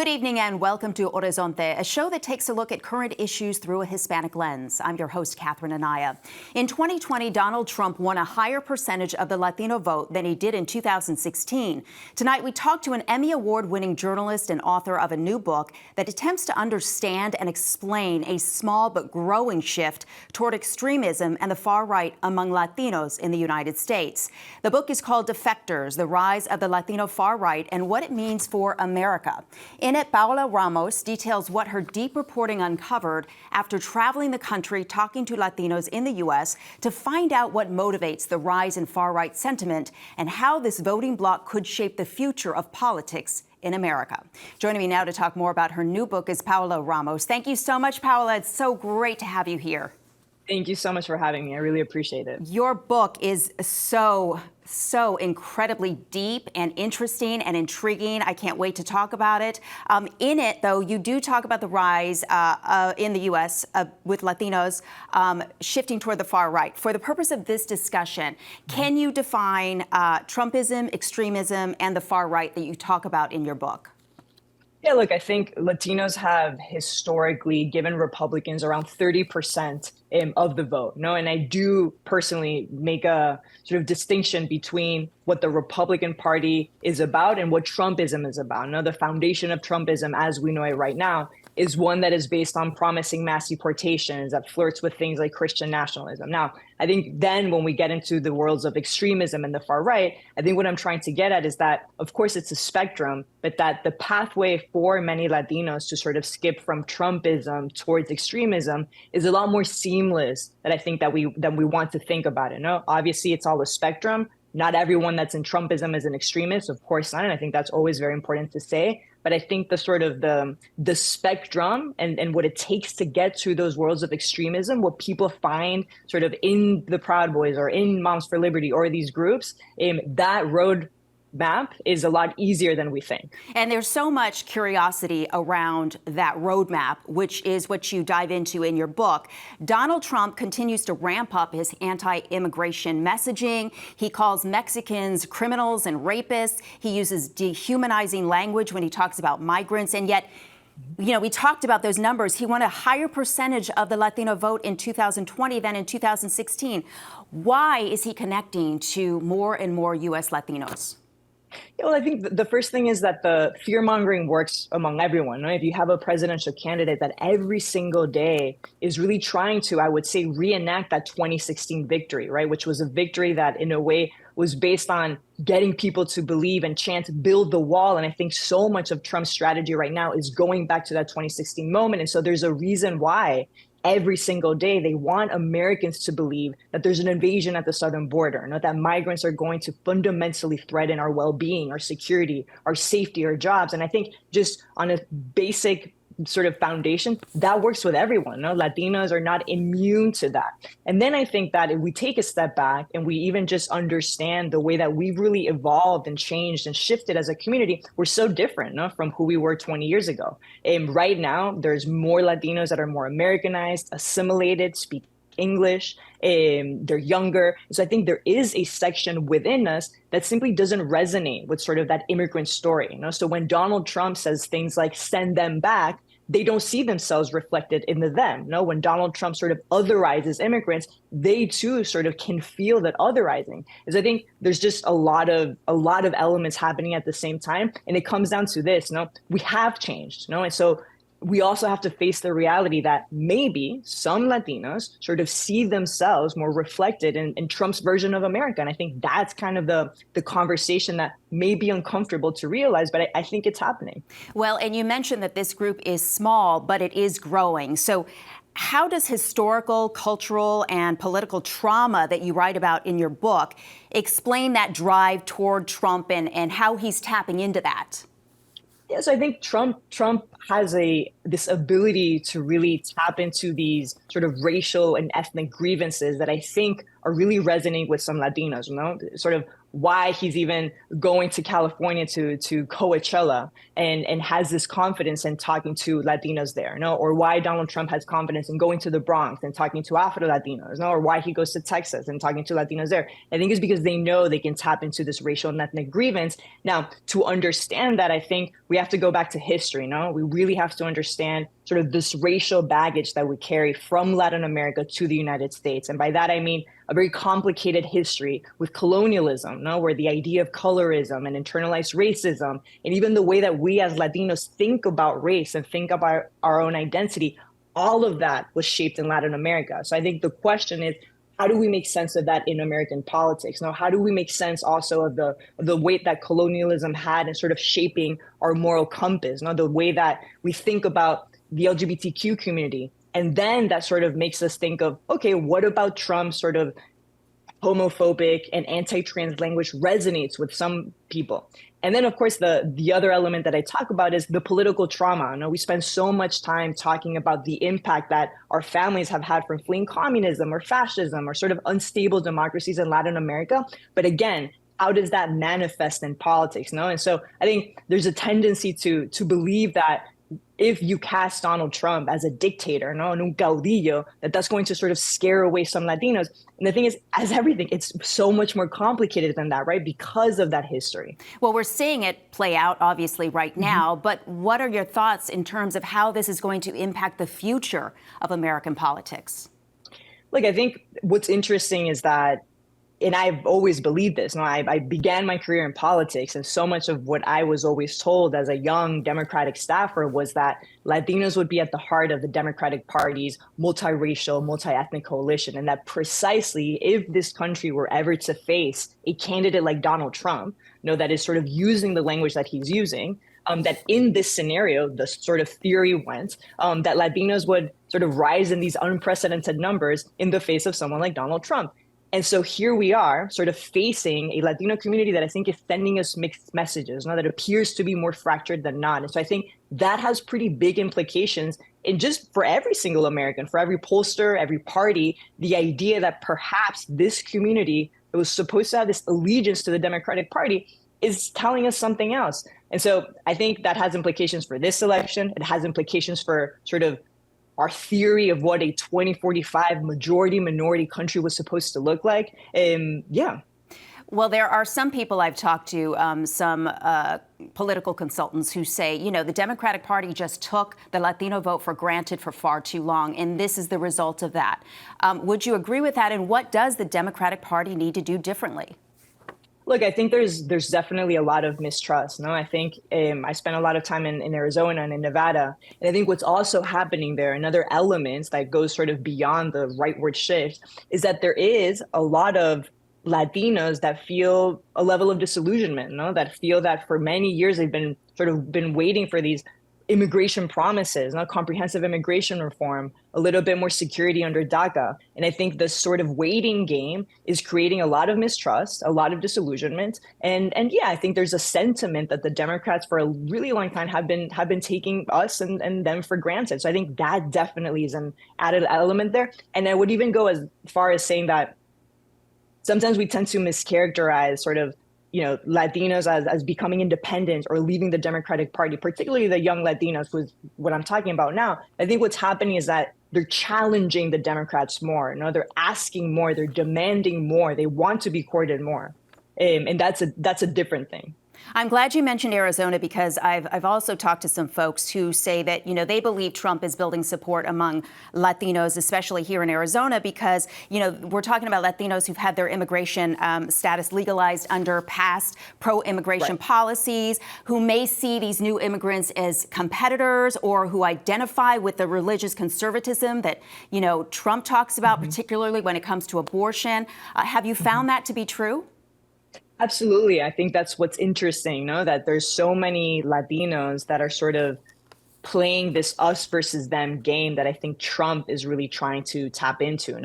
evening and welcome to Horizonte, a show that takes a look at current issues through a Hispanic lens. I'm your host, Catherine Anaya. In 2020, Donald Trump won a higher percentage of the Latino vote than he did in 2016. Tonight, we talk to an Emmy Award-winning journalist and author of a new book that attempts to understand and explain a small but growing shift toward extremism and the far right among Latinos in the United States. The book is called Defectors: The Rise of the Latino Far Right and What It Means for America. In it, Paola Ramos details what her deep reporting uncovered after traveling the country talking to Latinos in the U.S. to find out what motivates the rise in far-right sentiment and how this voting bloc could shape the future of politics in America. Joining me now to talk more about her new book is Paola Ramos. Thank you so much, Paola. It's so great to have you here. Thank you so much for having me. I really appreciate it. Your book is so incredibly deep and interesting and intriguing. I can't wait to talk about it. In it, though, you do talk about the rise in the U.S. With Latinos shifting toward the far right. For the purpose of this discussion, can you define Trumpism, extremism, and the far right that you talk about in your book? Yeah, look, I think Latinos have historically given Republicans around 30% of the vote. And I do personally make a sort of distinction between what the Republican Party is about and what Trumpism is about. The foundation of Trumpism, as we know it right now, is one that is based on promising mass deportations, that flirts with things like Christian nationalism. Now, I think then when we get into the worlds of extremism and the far right, I think what I'm trying to get at is that, of course, it's a spectrum, but that the pathway for many Latinos to sort of skip from Trumpism towards extremism is a lot more seamless than I think that we want to think about it. Obviously, it's all a spectrum. Not everyone that's in Trumpism is an extremist, of course not. And I think that's always very important to say. But I think the sort of the spectrum and what it takes to get to those worlds of extremism, what people find sort of in the Proud Boys or in Moms for Liberty or these groups, that road map is a lot easier than we think. And there's so much curiosity around that roadmap, which is what you dive into in your book. Donald Trump continues to ramp up his anti-immigration messaging. He calls Mexicans criminals and rapists. He uses dehumanizing language when he talks about migrants. And yet, we talked about those numbers. He won a higher percentage of the Latino vote in 2020 than in 2016. Why is he connecting to more and more U.S. Latinos? Yeah, well, I think the first thing is that the fear-mongering works among everyone. If you have a presidential candidate that every single day is really trying to, I would say, reenact that 2016 victory, right, which was a victory that in a way was based on getting people to believe and chant, build the wall. And I think so much of Trump's strategy right now is going back to that 2016 moment. And so there's a reason why every single day they want Americans to believe that there's an invasion at the southern border, that migrants are going to fundamentally threaten our well-being, our security, our safety, our jobs. And I think just on a basic sort of foundation, that works with everyone. Latinos are not immune to that. And then I think that if we take a step back and we even just understand the way that we've really evolved and changed and shifted as a community, we're so different from who we were 20 years ago. And right now, there's more Latinos that are more Americanized, assimilated, speak English, they're younger. So I think there is a section within us that simply doesn't resonate with sort of that immigrant story. So when Donald Trump says things like send them back, they don't see themselves reflected in the them. When Donald Trump sort of otherizes immigrants, they too sort of can feel that otherizing. Is I think there's just a lot of elements happening at the same time, and it comes down to this. We have changed. And so we also have to face the reality that maybe some Latinos sort of see themselves more reflected in Trump's version of America. And I think that's kind of the conversation that may be uncomfortable to realize, but I think it's happening. Well, and you mentioned that this group is small, but it is growing. So how does historical, cultural, and political trauma that you write about in your book explain that drive toward Trump and how he's tapping into that? Yeah, so I think Trump has this ability to really tap into these sort of racial and ethnic grievances that I think are really resonating with some Latinos. Sort of why he's even going to California to Coachella and has this confidence in talking to Latinos there, no? Or why Donald Trump has confidence in going to the Bronx and talking to Afro Latinos, no? Or why he goes to Texas and talking to Latinos there. I think it's because they know they can tap into this racial and ethnic grievance. Now, to understand that, I think we have to go back to history, no? We really have to understand sort of this racial baggage that we carry from Latin America to the United States. And by that, I mean a very complicated history with colonialism, no? Where the idea of colorism and internalized racism, and even the way that we as Latinos think about race and think about our own identity, all of that was shaped in Latin America. So I think the question is, how do we make sense of that in American politics? Now, how do we make sense also of the weight that colonialism had in sort of shaping our moral compass, the way that we think about the LGBTQ community? And then that sort of makes us think of, okay, what about Trump's sort of homophobic and anti-trans language resonates with some people? And then, of course, the other element that I talk about is the political trauma. We spend so much time talking about the impact that our families have had from fleeing communism or fascism or sort of unstable democracies in Latin America. But again, how does that manifest in politics? And so I think there's a tendency to believe that if you cast Donald Trump as a dictator, un caudillo, that's going to sort of scare away some Latinos. And the thing is, as everything, it's so much more complicated than that, right? Because of that history. Well, we're seeing it play out, obviously, right now. But what are your thoughts in terms of how this is going to impact the future of American politics? Look, I think what's interesting is that, and I've always believed this. I began my career in politics, and so much of what I was always told as a young Democratic staffer was that Latinos would be at the heart of the Democratic Party's multiracial, multi-ethnic coalition, and that precisely if this country were ever to face a candidate like Donald Trump, that is sort of using the language that he's using, that in this scenario, the sort of theory went that Latinos would sort of rise in these unprecedented numbers in the face of someone like Donald Trump. And so here we are sort of facing a Latino community that I think is sending us mixed messages, that appears to be more fractured than not. And so I think that has pretty big implications in just for every single American, for every pollster, every party, the idea that perhaps this community that was supposed to have this allegiance to the Democratic Party is telling us something else. And so I think that has implications for this election. It has implications for sort of our theory of what a 2045 majority minority country was supposed to look like. Yeah. Well, there are some people I've talked to, some political consultants who say, the Democratic Party just took the Latino vote for granted for far too long, and this is the result of that. Would you agree with that? And what does the Democratic Party need to do differently? Look, I think there's definitely a lot of mistrust. I think I spent a lot of time in Arizona and in Nevada. And I think what's also happening there, another element that goes sort of beyond the rightward shift, is that there is a lot of Latinos that feel a level of disillusionment, that feel that for many years they've been waiting for these immigration promises, comprehensive immigration reform, a little bit more security under DACA. And I think this sort of waiting game is creating a lot of mistrust, a lot of disillusionment. And yeah, I think there's a sentiment that the Democrats for a really long time have been taking us and them for granted. So I think that definitely is an added element there. And I would even go as far as saying that sometimes we tend to mischaracterize sort of Latinos as becoming independent or leaving the Democratic Party, particularly the young Latinos, who's what I'm talking about now. I think what's happening is that they're challenging the Democrats more. They're asking more, they're demanding more, they want to be courted more. And that's a different thing. I'm glad you mentioned Arizona because I've also talked to some folks who say that, they believe Trump is building support among Latinos, especially here in Arizona, because, we're talking about Latinos who've had their immigration status legalized under past pro-immigration policies, who may see these new immigrants as competitors or who identify with the religious conservatism that, Trump talks about, particularly when it comes to abortion. Have you found that to be true? Absolutely. I think that's what's interesting, that there's so many Latinos that are sort of playing this us versus them game that I think Trump is really trying to tap into.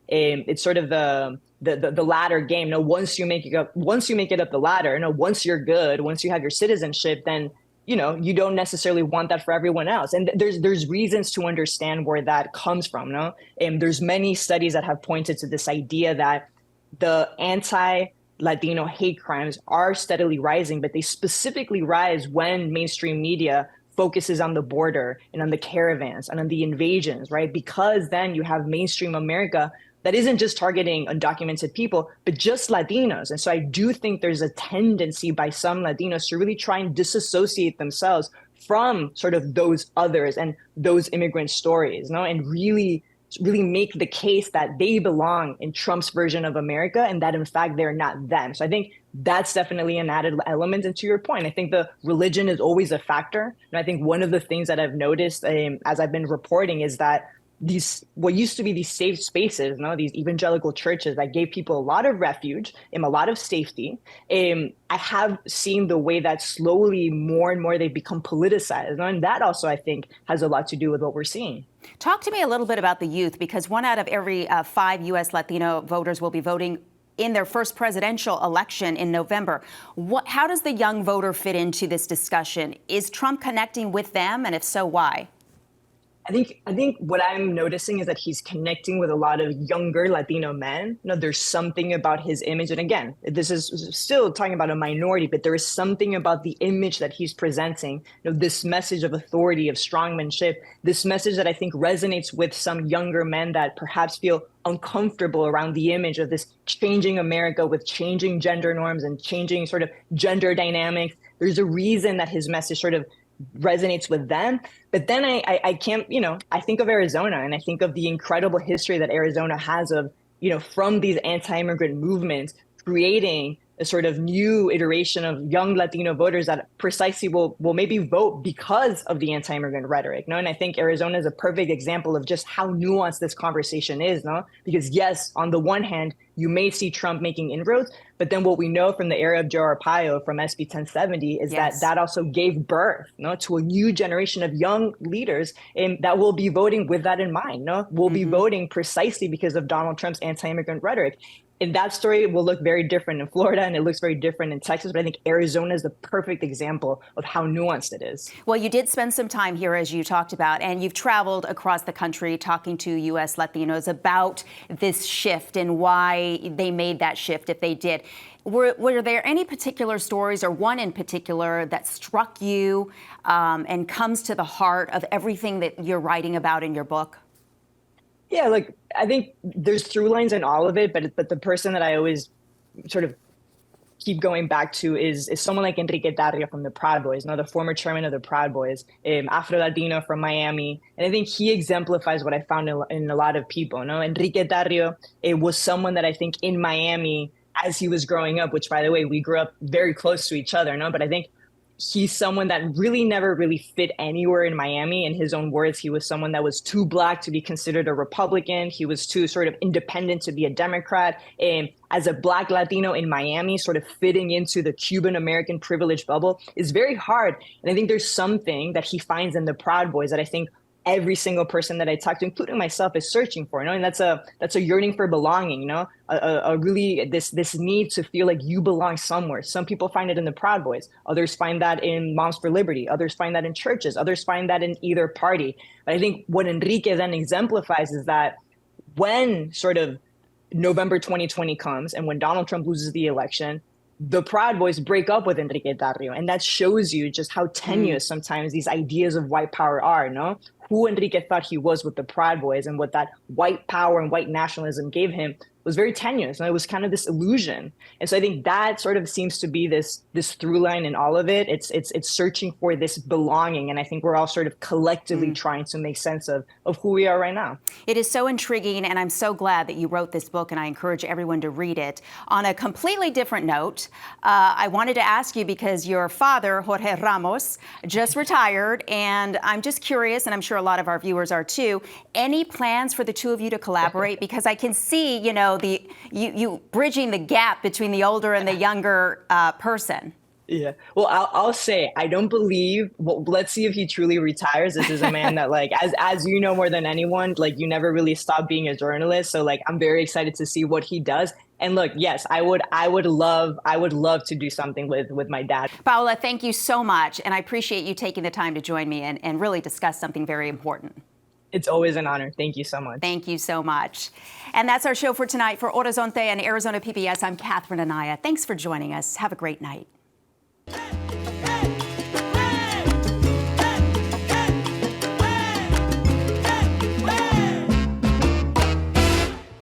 It's sort of the ladder game. Once you make it up the ladder, once you're good, once you have your citizenship, then you don't necessarily want that for everyone else. And there's reasons to understand where that comes from. And there's many studies that have pointed to this idea that the Latino hate crimes are steadily rising, but they specifically rise when mainstream media focuses on the border and on the caravans and on the invasions, right? Because then you have mainstream America that isn't just targeting undocumented people, but just Latinos. And so I do think there's a tendency by some Latinos to really try and disassociate themselves from sort of those others and those immigrant stories, no? And really make the case that they belong in Trump's version of America and that in fact they're not them. So I think that's definitely an added element. And to your point, I think the religion is always a factor. And I think one of the things that I've noticed as I've been reporting is that these what used to be these safe spaces, these evangelical churches that gave people a lot of refuge and a lot of safety. I have seen the way that slowly more and more they become politicized. And that also, I think, has a lot to do with what we're seeing. Talk to me a little bit about the youth, because 1 out of every 5 U.S. Latino voters will be voting in their first presidential election in November. How does the young voter fit into this discussion? Is Trump connecting with them? And if so, why? I think what I'm noticing is that he's connecting with a lot of younger Latino men. There's something about his image. And again, this is still talking about a minority, but there is something about the image that he's presenting, this message of authority, of strongmanship, this message that I think resonates with some younger men that perhaps feel uncomfortable around the image of this changing America with changing gender norms and changing sort of gender dynamics. There's a reason that his message sort of resonates with them. But then I can't, I think of Arizona and I think of the incredible history that Arizona has of, from these anti-immigrant movements, creating a sort of new iteration of young Latino voters that precisely will maybe vote because of the anti-immigrant rhetoric. And I think Arizona is a perfect example of just how nuanced this conversation is, because yes, on the one hand, you may see Trump making inroads, but then what we know from the era of Joe Arpaio from SB 1070 is that also gave birth to a new generation of young leaders that will be voting with that in mind. Will be voting precisely because of Donald Trump's anti-immigrant rhetoric. And that story will look very different in Florida and it looks very different in Texas. But I think Arizona is the perfect example of how nuanced it is. Well, you did spend some time here, as you talked about, and you've traveled across the country talking to U.S. Latinos about this shift and why they made that shift, if they did. Were there any particular stories or one in particular that struck you and comes to the heart of everything that you're writing about in your book? Yeah, I think there's through lines in all of it, but the person that I always sort of keep going back to is someone like Enrique Tarrio from the Proud Boys, the former chairman of the Proud Boys, Afro-Latino from Miami. And I think he exemplifies what I found in a lot of people. Enrique Tarrio was someone that I think in Miami, as he was growing up, which, by the way, we grew up very close to each other, but I think he's someone that really never really fit anywhere in Miami. In his own words, he was someone that was too Black to be considered a Republican. He was too sort of independent to be a Democrat. And as a Black Latino in Miami, sort of fitting into the Cuban American privilege bubble is very hard. And I think there's something that he finds in the Proud Boys that I think every single person that I talk to, including myself, is searching for, and that's a yearning for belonging, a really this need to feel like you belong somewhere. Some people find it in the Proud Boys, others find that in Moms for Liberty, others find that in churches, others find that in either party. But I think what Enrique then exemplifies is that when sort of November 2020 comes and when Donald Trump loses the election, the Proud Boys break up with Enrique Tarrio. And that shows you just how tenuous sometimes these ideas of white power are, Who Enrique thought he was with the Proud Boys and what that white power and white nationalism gave him was very tenuous. And it was kind of this illusion. And so I think that sort of seems to be this through line in all of it. It's searching for this belonging. And I think we're all sort of collectively trying to make sense of who we are right now. It is so intriguing, and I'm so glad that you wrote this book, and I encourage everyone to read it. On a completely different note, I wanted to ask you, because your father, Jorge Ramos, just retired, and I'm just curious, and I'm sure a lot of our viewers are too, any plans for the two of you to collaborate? Because I can see, you bridging the gap between the older and the younger person. Yeah. Well, I'll say, I don't believe, let's see if he truly retires. This is a man that as you know more than anyone, you never really stop being a journalist. So I'm very excited to see what he does. And look, yes, I would love to do something with my dad. Paola, thank you so much. And I appreciate you taking the time to join me and really discuss something very important. It's always an honor. Thank you so much. Thank you so much. And that's our show for tonight. For Horizonte and Arizona PBS, I'm Catherine Anaya. Thanks for joining us. Have a great night.